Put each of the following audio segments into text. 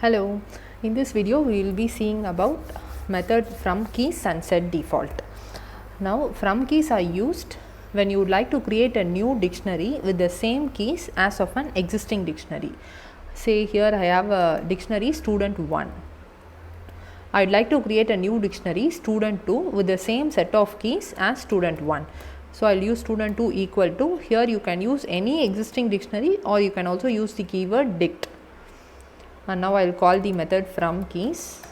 Hello, in this video we will be seeing about method FromKeys and SetDefault. Now FromKeys are used when you would like to create a new dictionary with the same keys as of an existing dictionary. Say here I have a dictionary student 1. I would like to create a new dictionary student 2 with the same set of keys as student 1. So I will use student 2 equal to, here you can use any existing dictionary or you can also use the keyword dict. And now I will call the method FromKeys.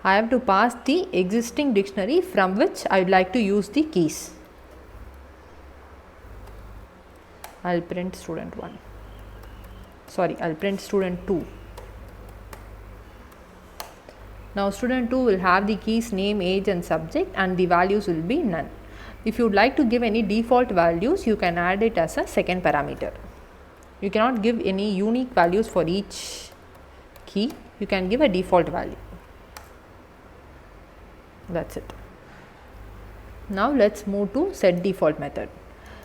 I have to pass the existing dictionary from which I would like to use the keys. I will print student 1. Sorry, I will print student 2. Now student 2 will have the keys name, age and subject, and the values will be none. If you would like to give any default values, you can add it as a second parameter. You cannot give any unique values for each key. You can give a default value. That's it. Now let's move to setDefault method.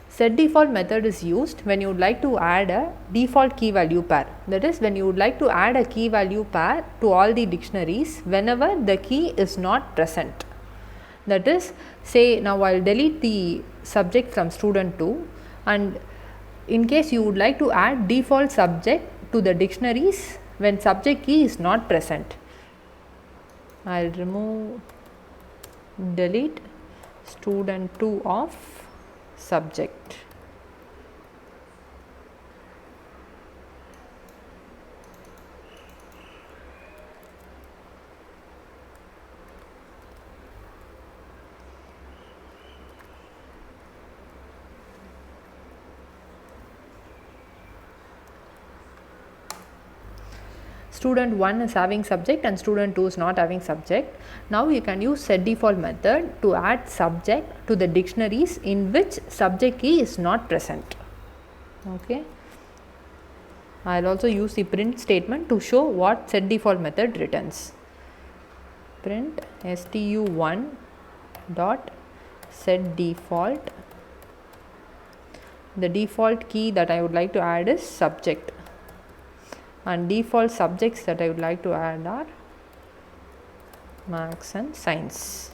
SetDefault method is used when you would like to add a default key value pair. That is, when you would like to add a key value pair to all the dictionaries whenever the key is not present. That is, say now I will delete the subject from student 2, and in case you would like to add default subject to the dictionaries when subject key is not present, I will remove delete student 2 of subject. Student 1 is having subject and student 2 is not having subject. Now you can use setDefault method to add subject to the dictionaries in which subject key is not present. Okay. I will also use the print statement to show what setDefault method returns. Print stu1 dot setDefault. The default key that I would like to add is subject, and default subjects that I would like to add are maths and science.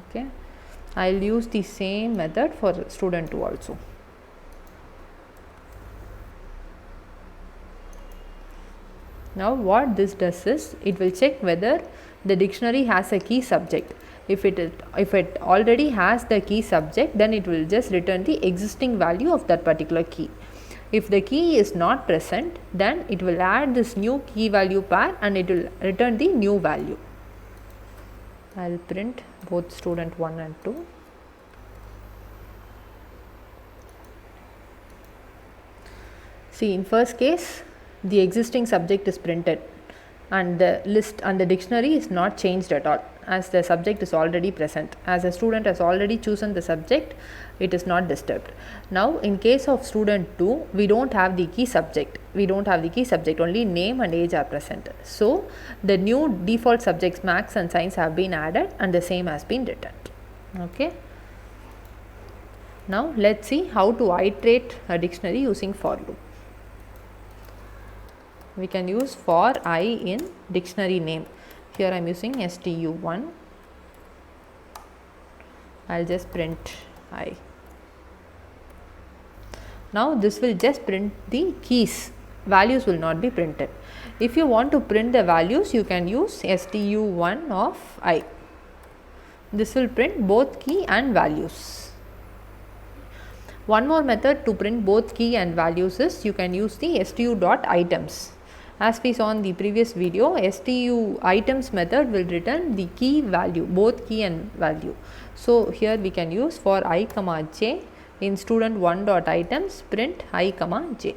Okay, I will use the same method for student 2 also. Now what this does is, it will check whether the dictionary has a key subject. If it already has the key subject, then it will just return the existing value of that particular key. If the key is not present, then it will add this new key value pair and it will return the new value. I will print both student 1 and 2. See, in first case, the existing subject is printed and the list and the dictionary is not changed at all, as the subject is already present. As a student has already chosen the subject, it is not disturbed. Now in case of student 2, we don't have the key subject. Only name and age are present. So the new default subjects maths and science have been added and the same has been returned. Okay. Now let's see how to iterate a dictionary using for loop. We can use for I in dictionary name. Here I am using stu1. I will just print I. Now this will just print the keys. Values will not be printed. If you want to print the values, you can use stu1 of I. This will print both key and values. One more method to print both key and values is, you can use the stu.items. As we saw in the previous video, stu items method will return the key value, both key and value. So here we can use for I comma j in student 1 dot items print I comma j.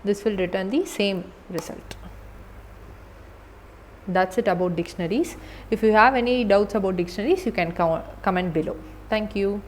This will return the same result. That's it about dictionaries. If you have any doubts about dictionaries, you can comment below. Thank you.